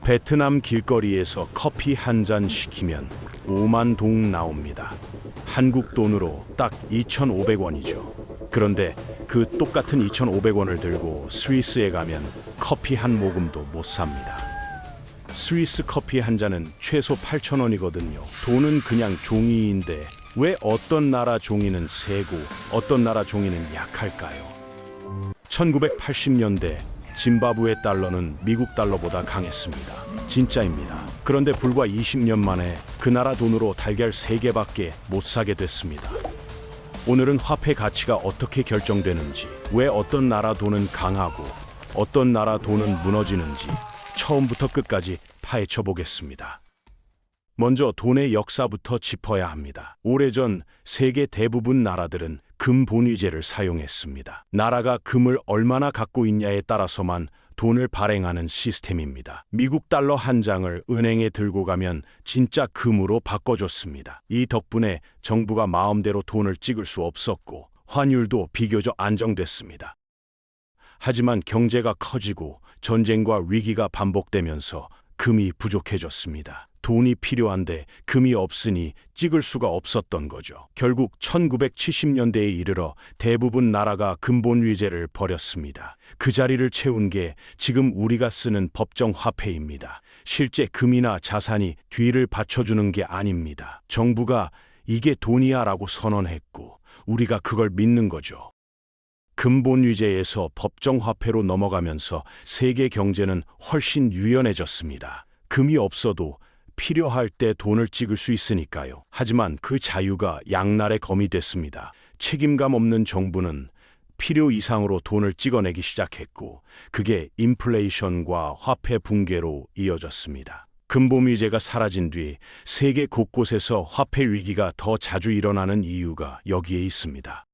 베트남 길거리에서 커피 한 잔 시키면 5만 동 나옵니다. 한국 돈으로 딱 2,500원이죠. 그런데 그 똑같은 2,500원을 들고 스위스에 가면 커피 한 모금도 못 삽니다. 스위스 커피 한 잔은 최소 8,000원이거든요. 돈은 그냥 종이인데 왜 어떤 나라 종이는 세고 어떤 나라 종이는 약할까요? 1980년대 짐바브웨 달러는 미국 달러보다 강했습니다. 진짜입니다. 그런데 불과 20년 만에 그 나라 돈으로 달걀 3개밖에 못 사게 됐습니다. 오늘은 화폐 가치가 어떻게 결정되는지, 왜 어떤 나라 돈은 강하고 어떤 나라 돈은 무너지는지 처음부터 끝까지 파헤쳐 보겠습니다. 먼저 돈의 역사부터 짚어야 합니다. 오래전 세계 대부분 나라들은 금 본위제를 사용했습니다. 나라가 금을 얼마나 갖고 있냐에 따라서만 돈을 발행하는 시스템입니다. 미국 달러 한 장을 은행에 들고 가면 진짜 금으로 바꿔줬습니다. 이 덕분에 정부가 마음대로 돈을 찍을 수 없었고 환율도 비교적 안정됐습니다. 하지만 경제가 커지고 전쟁과 위기가 반복되면서 금이 부족해졌습니다. 돈이 필요한데 금이 없으니 찍을 수가 없었던 거죠. 결국 1970년대에 이르러 대부분 나라가 금본위제를 버렸습니다. 그 자리를 채운 게 지금 우리가 쓰는 법정 화폐입니다. 실제 금이나 자산이 뒤를 받쳐주는 게 아닙니다. 정부가 이게 돈이야 라고 선언했고 우리가 그걸 믿는 거죠. 금본위제에서 법정 화폐로 넘어가면서 세계 경제는 훨씬 유연해졌습니다. 금이 없어도 필요할 때 돈을 찍을 수 있으니까요. 하지만 그 자유가 양날의 검이 됐습니다. 책임감 없는 정부는 필요 이상으로 돈을 찍어내기 시작했고 그게 인플레이션과 화폐 붕괴로 이어졌습니다. 금본위제가 사라진 뒤 세계 곳곳에서 화폐 위기가 더 자주 일어나는 이유가 여기에 있습니다.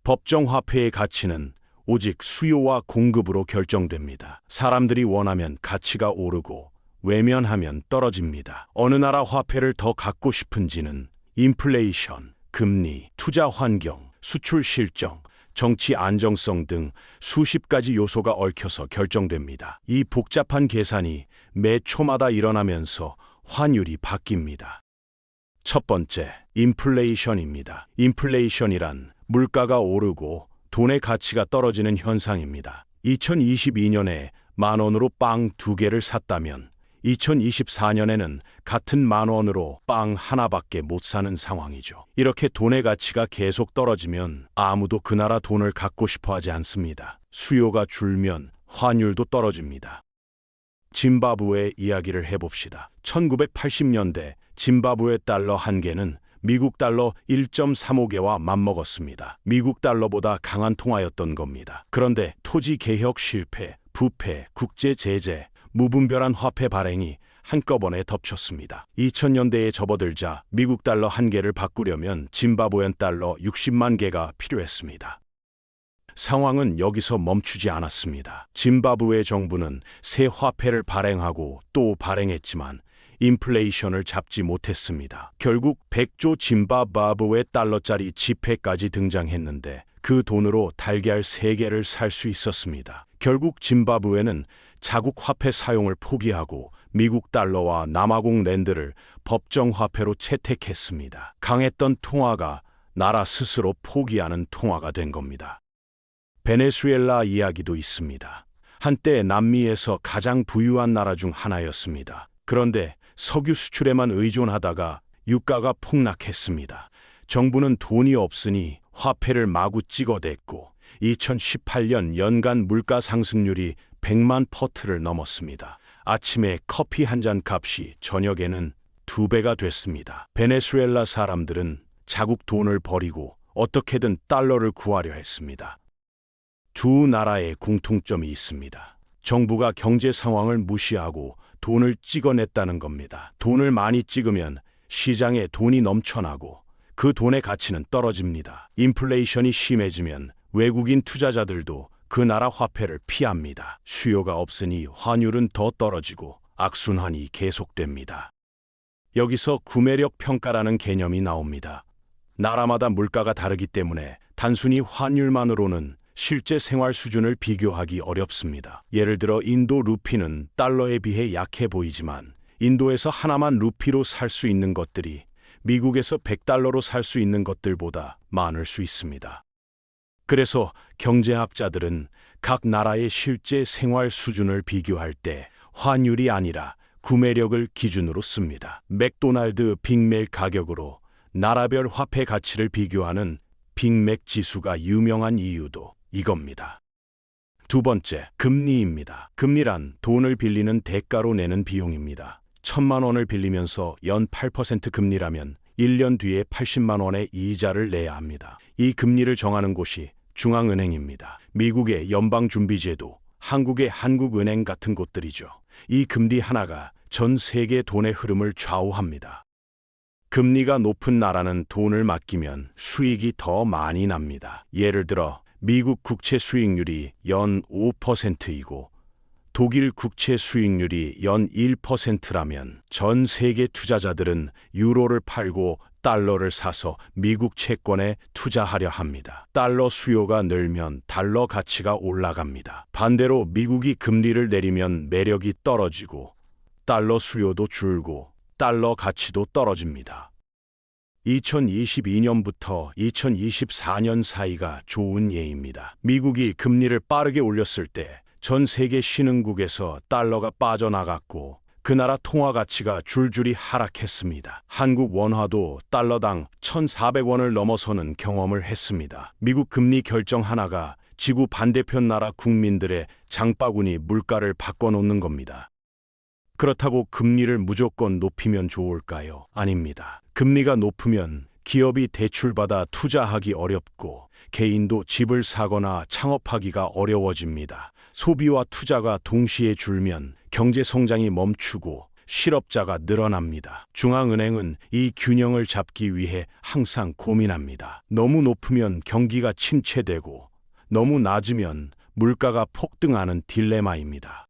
법정 화폐의 가치는 오직 수요와 공급으로 결정됩니다. 사람들이 원하면 가치가 오르고 외면하면 떨어집니다. 어느 나라 화폐를 더 갖고 싶은지는 인플레이션, 금리, 투자 환경, 수출 실정, 정치 안정성 등 수십 가지 요소가 얽혀서 결정됩니다. 이 복잡한 계산이 매 초마다 일어나면서 환율이 바뀝니다. 첫 번째, 인플레이션입니다. 인플레이션이란 물가가 오르고 돈의 가치가 떨어지는 현상입니다. 2022년에 10,000원으로 빵 2개를 샀다면 2024년에는 같은 10,000원으로 빵 하나밖에 못 사는 상황이죠. 이렇게 돈의 가치가 계속 떨어지면 아무도 그 나라 돈을 갖고 싶어 하지 않습니다. 수요가 줄면 환율도 떨어집니다. 짐바브웨 이야기를 해봅시다. 1980년대 짐바브웨 달러 한 개는 미국 달러 1.35개와 맞먹었습니다. 미국 달러보다 강한 통화였던 겁니다. 그런데 토지 개혁 실패, 부패, 국제 제재, 무분별한 화폐 발행이 한꺼번에 덮쳤습니다. 2000년대에 접어들자 미국 달러 한 개를 바꾸려면 짐바브웨 달러 60만 개가 필요했습니다. 상황은 여기서 멈추지 않았습니다. 짐바브웨 정부는 새 화폐를 발행하고 또 발행했지만 인플레이션을 잡지 못했습니다. 결국 100조 짐바브웨 달러짜리 지폐까지 등장했는데 그 돈으로 달걀 3개를 살 수 있었습니다. 결국 짐바브웨는 자국 화폐 사용을 포기하고 미국 달러와 남아공 랜드를 법정 화폐로 채택했습니다. 강했던 통화가 나라 스스로 포기하는 통화가 된 겁니다. 베네수엘라 이야기도 있습니다. 한때 남미에서 가장 부유한 나라 중 하나였습니다. 그런데 석유 수출에만 의존하다가 유가가 폭락했습니다. 정부는 돈이 없으니 화폐를 마구 찍어댔고 2018년 연간 물가 상승률이 100만 퍼트를 넘었습니다. 아침에 커피 한 잔 값이 저녁에는 2배가 됐습니다. 베네수엘라 사람들은 자국 돈을 버리고 어떻게든 달러를 구하려 했습니다. 두 나라의 공통점이 있습니다. 정부가 경제 상황을 무시하고 돈을 찍어냈다는 겁니다. 돈을 많이 찍으면 시장에 돈이 넘쳐나고 그 돈의 가치는 떨어집니다. 인플레이션이 심해지면 외국인 투자자들도 그 나라 화폐를 피합니다. 수요가 없으니 환율은 더 떨어지고 악순환이 계속됩니다. 여기서 구매력 평가라는 개념이 나옵니다. 나라마다 물가가 다르기 때문에 단순히 환율만으로는 실제 생활 수준을 비교하기 어렵습니다. 예를 들어 인도 루피는 달러에 비해 약해 보이지만 인도에서 하나만 루피로 살 수 있는 것들이 미국에서 100달러로 살 수 있는 것들보다 많을 수 있습니다. 그래서 경제학자들은 각 나라의 실제 생활 수준을 비교할 때 환율이 아니라 구매력을 기준으로 씁니다. 맥도날드 빅맥 가격으로 나라별 화폐 가치를 비교하는 빅맥 지수가 유명한 이유도 이겁니다. 두 번째, 금리입니다. 금리란 돈을 빌리는 대가로 내는 비용입니다. 1,000만 원을 빌리면서 연 8% 금리라면 1년 뒤에 80만 원의 이자를 내야 합니다. 이 금리를 정하는 곳이 중앙은행입니다. 미국의 연방준비제도, 한국의 한국은행 같은 곳들이죠. 이 금리 하나가 전 세계 돈의 흐름을 좌우합니다. 금리가 높은 나라는 돈을 맡기면 수익이 더 많이 납니다. 예를 들어 미국 국채 수익률이 연 5%이고 독일 국채 수익률이 연 1%라면 전 세계 투자자들은 유로를 팔고 달러를 사서 미국 채권에 투자하려 합니다. 달러 수요가 늘면 달러 가치가 올라갑니다. 반대로 미국이 금리를 내리면 매력이 떨어지고 달러 수요도 줄고 달러 가치도 떨어집니다. 2022년부터 2024년 사이가 좋은 예입니다. 미국이 금리를 빠르게 올렸을 때 전 세계 신흥국에서 달러가 빠져나갔고 그 나라 통화 가치가 줄줄이 하락했습니다. 한국 원화도 달러당 1,400원을 넘어서는 경험을 했습니다. 미국 금리 결정 하나가 지구 반대편 나라 국민들의 장바구니 물가를 바꿔놓는 겁니다. 그렇다고 금리를 무조건 높이면 좋을까요? 아닙니다. 금리가 높으면 기업이 대출받아 투자하기 어렵고 개인도 집을 사거나 창업하기가 어려워집니다. 소비와 투자가 동시에 줄면 경제 성장이 멈추고 실업자가 늘어납니다. 중앙은행은 이 균형을 잡기 위해 항상 고민합니다. 너무 높으면 경기가 침체되고 너무 낮으면 물가가 폭등하는 딜레마입니다.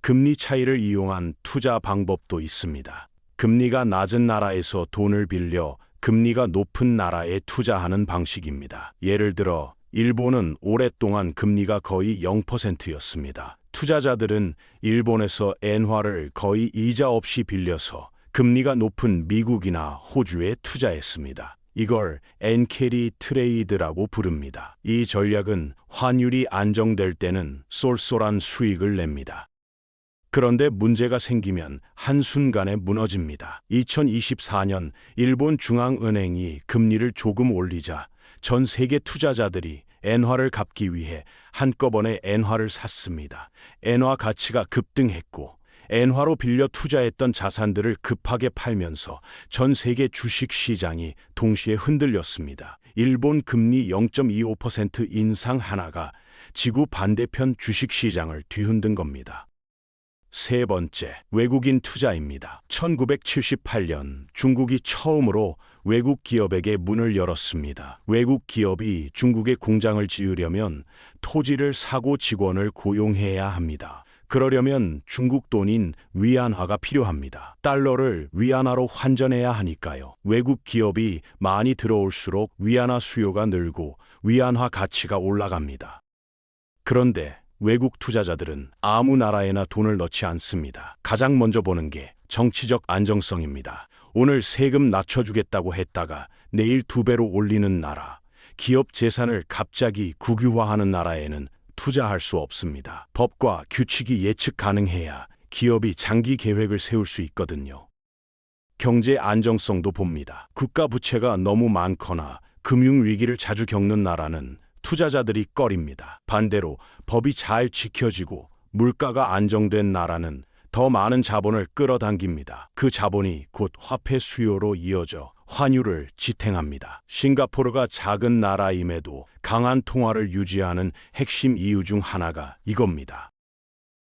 금리 차이를 이용한 투자 방법도 있습니다. 금리가 낮은 나라에서 돈을 빌려 금리가 높은 나라에 투자하는 방식입니다. 예를 들어 일본은 오랫동안 금리가 거의 0%였습니다. 투자자들은 일본에서 엔화를 거의 이자 없이 빌려서 금리가 높은 미국이나 호주에 투자했습니다. 이걸 엔캐리 트레이드라고 부릅니다. 이 전략은 환율이 안정될 때는 쏠쏠한 수익을 냅니다. 그런데 문제가 생기면 한순간에 무너집니다. 2024년 일본 중앙은행이 금리를 조금 올리자 전 세계 투자자들이 엔화를 갚기 위해 한꺼번에 엔화를 샀습니다. 엔화 가치가 급등했고 엔화로 빌려 투자했던 자산들을 급하게 팔면서 전 세계 주식 시장이 동시에 흔들렸습니다. 일본 금리 0.25% 인상 하나가 지구 반대편 주식 시장을 뒤흔든 겁니다. 세 번째, 외국인 투자입니다. 1978년 중국이 처음으로 외국 기업에게 문을 열었습니다. 외국 기업이 중국에 공장을 지으려면 토지를 사고 직원을 고용해야 합니다. 그러려면 중국 돈인 위안화가 필요합니다. 달러를 위안화로 환전해야 하니까요. 외국 기업이 많이 들어올수록 위안화 수요가 늘고 위안화 가치가 올라갑니다. 그런데 외국 투자자들은 아무 나라에나 돈을 넣지 않습니다. 가장 먼저 보는 게 정치적 안정성입니다. 오늘 세금 낮춰주겠다고 했다가 내일 2배로 올리는 나라, 기업 재산을 갑자기 국유화하는 나라에는 투자할 수 없습니다. 법과 규칙이 예측 가능해야 기업이 장기 계획을 세울 수 있거든요. 경제 안정성도 봅니다. 국가 부채가 너무 많거나 금융위기를 자주 겪는 나라는 투자자들이 꺼립니다. 반대로 법이 잘 지켜지고 물가가 안정된 나라는 더 많은 자본을 끌어당깁니다. 그 자본이 곧 화폐 수요로 이어져 환율을 지탱합니다. 싱가포르가 작은 나라임에도 강한 통화를 유지하는 핵심 이유 중 하나가 이겁니다.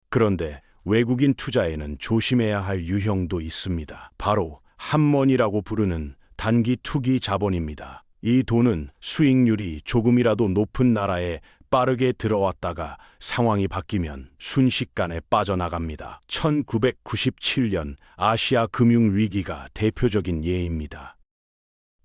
그런데 외국인 투자에는 조심해야 할 유형도 있습니다. 바로 함머니라고 부르는 단기 투기 자본입니다. 이 돈은 수익률이 조금이라도 높은 나라에 빠르게 들어왔다가 상황이 바뀌면 순식간에 빠져나갑니다. 1997년 아시아 금융위기가 대표적인 예입니다.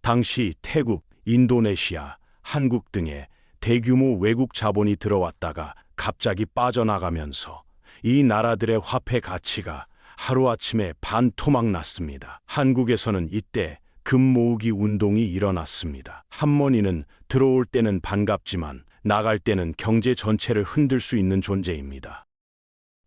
당시 태국, 인도네시아, 한국 등의 대규모 외국 자본이 들어왔다가 갑자기 빠져나가면서 이 나라들의 화폐 가치가 하루아침에 반토막 났습니다. 한국에서는 이때 금 모으기 운동이 일어났습니다. 함머니는 들어올 때는 반갑지만 나갈 때는 경제 전체를 흔들 수 있는 존재입니다.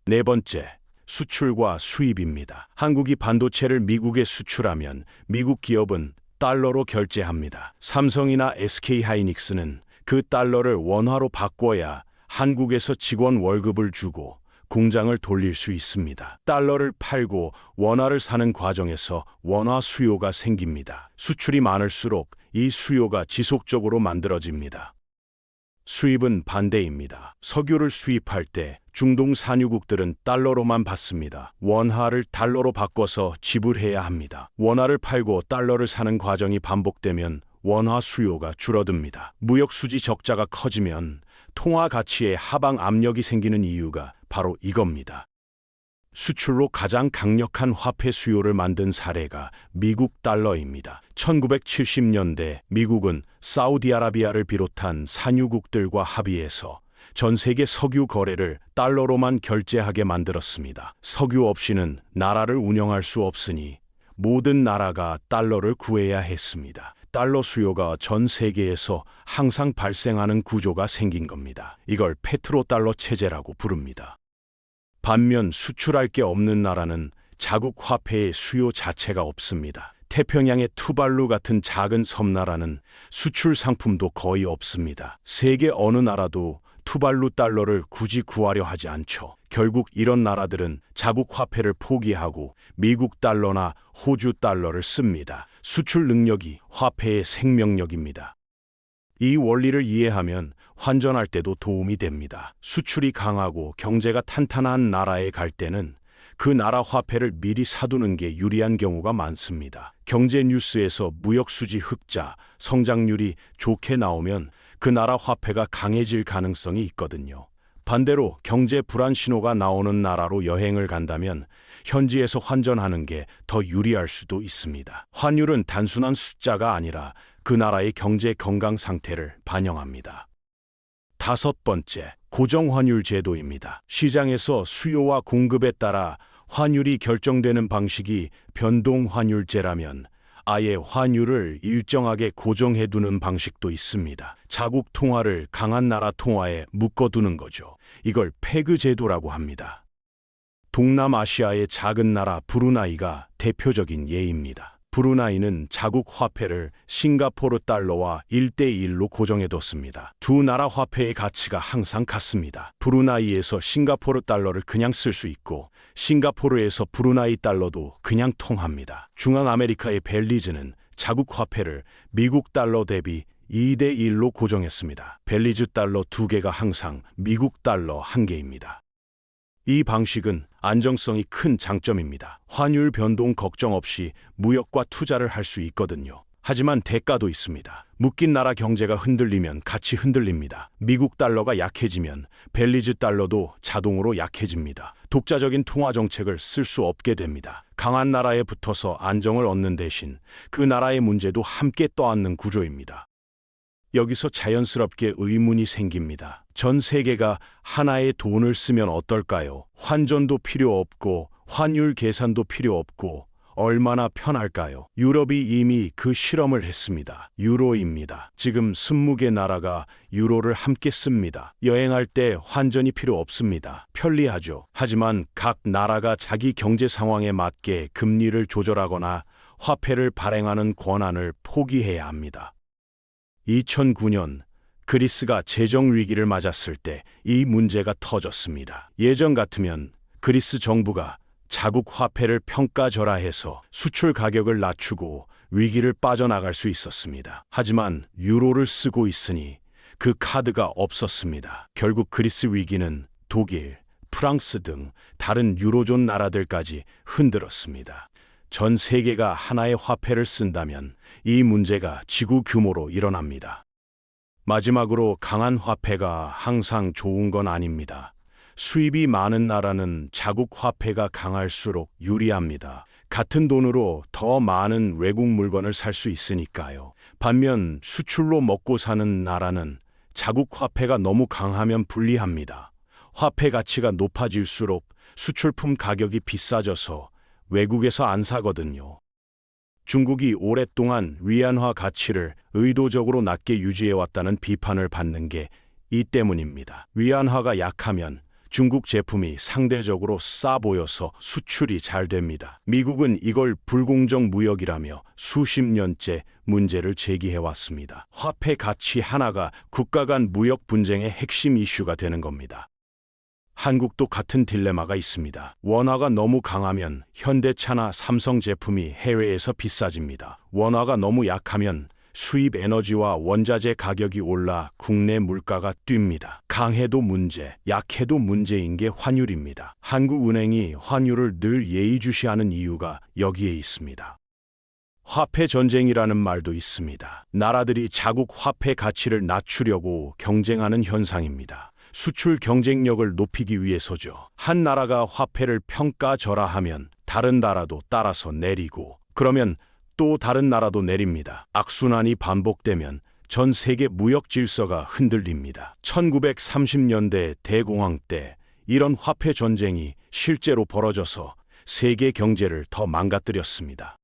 네 번째, 수출과 수입입니다. 한국이 반도체를 미국에 수출하면 미국 기업은 달러로 결제합니다. 삼성이나 SK하이닉스는 그 달러를 원화로 바꿔야 한국에서 직원 월급을 주고 공장을 돌릴 수 있습니다. 달러를 팔고 원화를 사는 과정에서 원화 수요가 생깁니다. 수출이 많을수록 이 수요가 지속적으로 만들어집니다. 수입은 반대입니다. 석유를 수입할 때 중동 산유국들은 달러로만 받습니다. 원화를 달러로 바꿔서 지불해야 합니다. 원화를 팔고 달러를 사는 과정이 반복되면 원화 수요가 줄어듭니다. 무역 수지 적자가 커지면 통화 가치에 하방 압력이 생기는 이유가 바로 이겁니다. 수출로 가장 강력한 화폐 수요를 만든 사례가 미국 달러입니다. 1970년대 미국은 사우디아라비아를 비롯한 산유국들과 합의해서 전 세계 석유 거래를 달러로만 결제하게 만들었습니다. 석유 없이는 나라를 운영할 수 없으니 모든 나라가 달러를 구해야 했습니다. 달러 수요가 전 세계에서 항상 발생하는 구조가 생긴 겁니다. 이걸 페트로달러 체제라고 부릅니다. 반면 수출할 게 없는 나라는 자국 화폐의 수요 자체가 없습니다. 태평양의 투발루 같은 작은 섬나라는 수출 상품도 거의 없습니다. 세계 어느 나라도 투발루 달러를 굳이 구하려 하지 않죠. 결국 이런 나라들은 자국 화폐를 포기하고 미국 달러나 호주 달러를 씁니다. 수출 능력이 화폐의 생명력입니다. 이 원리를 이해하면 환전할 때도 도움이 됩니다. 수출이 강하고 경제가 탄탄한 나라에 갈 때는 그 나라 화폐를 미리 사두는 게 유리한 경우가 많습니다. 경제 뉴스에서 무역 수지 흑자, 성장률이 좋게 나오면 그 나라 화폐가 강해질 가능성이 있거든요. 반대로 경제 불안 신호가 나오는 나라로 여행을 간다면 현지에서 환전하는 게 더 유리할 수도 있습니다. 환율은 단순한 숫자가 아니라 그 나라의 경제 건강 상태를 반영합니다. 다섯 번째, 고정환율 제도입니다. 시장에서 수요와 공급에 따라 환율이 결정되는 방식이 변동환율제라면 아예 환율을 일정하게 고정해두는 방식도 있습니다. 자국 통화를 강한 나라 통화에 묶어두는 거죠. 이걸 페그 제도라고 합니다. 동남아시아의 작은 나라 브루나이가 대표적인 예입니다. 브루나이는 자국 화폐를 싱가포르 달러와 1대1로 고정해뒀습니다. 두 나라 화폐의 가치가 항상 같습니다. 브루나이에서 싱가포르 달러를 그냥 쓸 수 있고 싱가포르에서 브루나이 달러도 그냥 통합니다. 중앙아메리카의 벨리즈는 자국 화폐를 미국 달러 대비 2대1로 고정했습니다. 벨리즈 달러 2개가 항상 미국 달러 1개입니다. 이 방식은 안정성이 큰 장점입니다. 환율 변동 걱정 없이 무역과 투자를 할 수 있거든요. 하지만 대가도 있습니다. 묶인 나라 경제가 흔들리면 같이 흔들립니다. 미국 달러가 약해지면 벨리즈 달러도 자동으로 약해집니다. 독자적인 통화 정책을 쓸 수 없게 됩니다. 강한 나라에 붙어서 안정을 얻는 대신 그 나라의 문제도 함께 떠안는 구조입니다. 여기서 자연스럽게 의문이 생깁니다. 전 세계가 하나의 돈을 쓰면 어떨까요? 환전도 필요 없고 환율 계산도 필요 없고 얼마나 편할까요? 유럽이 이미 그 실험을 했습니다. 유로입니다. 지금 20개 나라가 유로를 함께 씁니다. 여행할 때 환전이 필요 없습니다. 편리하죠. 하지만 각 나라가 자기 경제 상황에 맞게 금리를 조절하거나 화폐를 발행하는 권한을 포기해야 합니다. 2009년 그리스가 재정 위기를 맞았을 때 이 문제가 터졌습니다. 예전 같으면 그리스 정부가 자국 화폐를 평가절하해서 수출 가격을 낮추고 위기를 빠져나갈 수 있었습니다. 하지만 유로를 쓰고 있으니 그 카드가 없었습니다. 결국 그리스 위기는 독일, 프랑스 등 다른 유로존 나라들까지 흔들었습니다. 전 세계가 하나의 화폐를 쓴다면 이 문제가 지구 규모로 일어납니다. 마지막으로 강한 화폐가 항상 좋은 건 아닙니다. 수입이 많은 나라는 자국 화폐가 강할수록 유리합니다. 같은 돈으로 더 많은 외국 물건을 살 수 있으니까요. 반면 수출로 먹고 사는 나라는 자국 화폐가 너무 강하면 불리합니다. 화폐 가치가 높아질수록 수출품 가격이 비싸져서 외국에서 안 사거든요. 중국이 오랫동안 위안화 가치를 의도적으로 낮게 유지해왔다는 비판을 받는 게 이 때문입니다. 위안화가 약하면 중국 제품이 상대적으로 싸 보여서 수출이 잘 됩니다. 미국은 이걸 불공정 무역이라며 수십 년째 문제를 제기해왔습니다. 화폐 가치 하나가 국가 간 무역 분쟁의 핵심 이슈가 되는 겁니다. 한국도 같은 딜레마가 있습니다. 원화가 너무 강하면 현대차나 삼성 제품이 해외에서 비싸집니다. 원화가 너무 약하면 수입 에너지와 원자재 가격이 올라 국내 물가가 뜁니다. 강해도 문제, 약해도 문제인 게 환율입니다. 한국은행이 환율을 늘 예의주시하는 이유가 여기에 있습니다. 화폐 전쟁이라는 말도 있습니다. 나라들이 자국 화폐 가치를 낮추려고 경쟁하는 현상입니다. 수출 경쟁력을 높이기 위해서죠. 한 나라가 화폐를 평가절하하면 다른 나라도 따라서 내리고, 그러면 또 다른 나라도 내립니다. 악순환이 반복되면 전 세계 무역 질서가 흔들립니다. 1930년대 대공황 때 이런 화폐 전쟁이 실제로 벌어져서 세계 경제를 더 망가뜨렸습니다.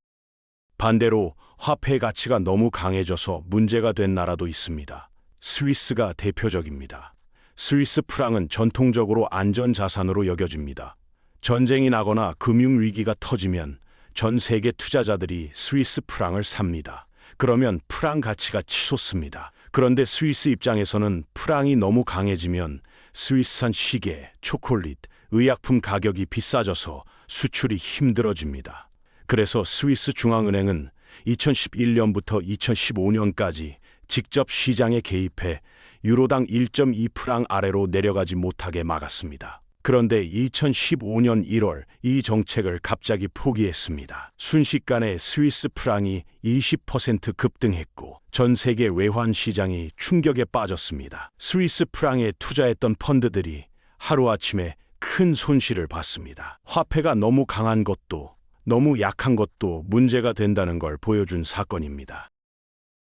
반대로 화폐 가치가 너무 강해져서 문제가 된 나라도 있습니다. 스위스가 대표적입니다. 스위스 프랑은 전통적으로 안전자산으로 여겨집니다. 전쟁이 나거나 금융위기가 터지면 전 세계 투자자들이 스위스 프랑을 삽니다. 그러면 프랑 가치가 치솟습니다. 그런데 스위스 입장에서는 프랑이 너무 강해지면 스위스산 시계, 초콜릿, 의약품 가격이 비싸져서 수출이 힘들어집니다. 그래서 스위스 중앙은행은 2011년부터 2015년까지 직접 시장에 개입해 유로당 1.2프랑 아래로 내려가지 못하게 막았습니다. 그런데 2015년 1월 이 정책을 갑자기 포기했습니다. 순식간에 스위스 프랑이 20% 급등했고 전 세계 외환 시장이 충격에 빠졌습니다. 스위스 프랑에 투자했던 펀드들이 하루아침에 큰 손실을 봤습니다. 화폐가 너무 강한 것도 너무 약한 것도 문제가 된다는 걸 보여준 사건입니다.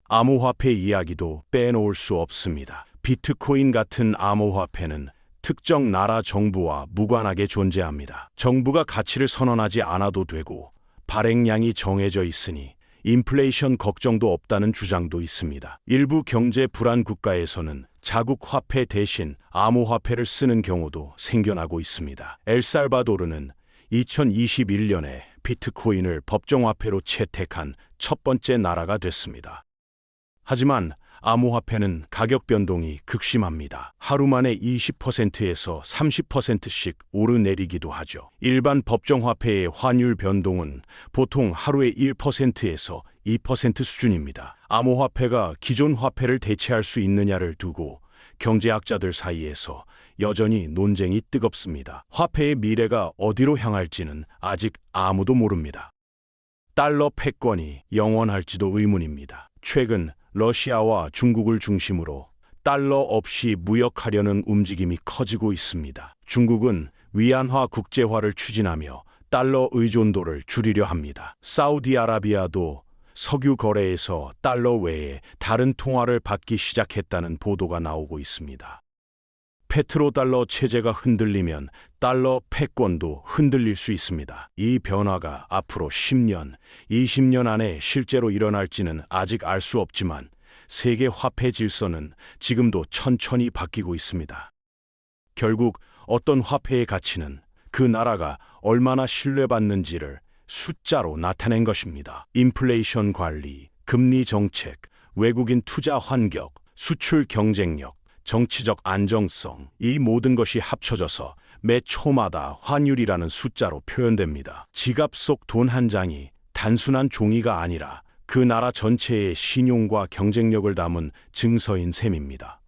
암호화폐 이야기도 빼놓을 수 없습니다. 비트코인 같은 암호화폐는 특정 나라 정부와 무관하게 존재합니다. 정부가 가치를 선언하지 않아도 되고 발행량이 정해져 있으니 인플레이션 걱정도 없다는 주장도 있습니다. 일부 경제 불안 국가에서는 자국 화폐 대신 암호화폐를 쓰는 경우도 생겨나고 있습니다. 엘살바도르는 2021년에 비트코인을 법정화폐로 채택한 첫 번째 나라가 됐습니다. 하지만 암호화폐는 가격 변동이 극심합니다. 하루 만에 20%에서 30%씩 오르내리기도 하죠. 일반 법정화폐의 환율 변동은 보통 하루에 1%에서 2% 수준입니다. 암호화폐가 기존 화폐를 대체할 수 있느냐를 두고 경제학자들 사이에서 여전히 논쟁이 뜨겁습니다. 화폐의 미래가 어디로 향할지는 아직 아무도 모릅니다. 달러 패권이 영원할지도 의문입니다. 최근 러시아와 중국을 중심으로 달러 없이 무역하려는 움직임이 커지고 있습니다. 중국은 위안화 국제화를 추진하며 달러 의존도를 줄이려 합니다. 사우디아라비아도 석유 거래에서 달러 외에 다른 통화를 받기 시작했다는 보도가 나오고 있습니다. 페트로달러 체제가 흔들리면 달러 패권도 흔들릴 수 있습니다. 이 변화가 앞으로 10년, 20년 안에 실제로 일어날지는 아직 알 수 없지만 세계 화폐 질서는 지금도 천천히 바뀌고 있습니다. 결국 어떤 화폐의 가치는 그 나라가 얼마나 신뢰받는지를 숫자로 나타낸 것입니다. 인플레이션 관리, 금리 정책, 외국인 투자 환경, 수출 경쟁력, 정치적 안정성, 이 모든 것이 합쳐져서 매 초마다 환율이라는 숫자로 표현됩니다. 지갑 속 돈 한 장이 단순한 종이가 아니라 그 나라 전체의 신용과 경쟁력을 담은 증서인 셈입니다.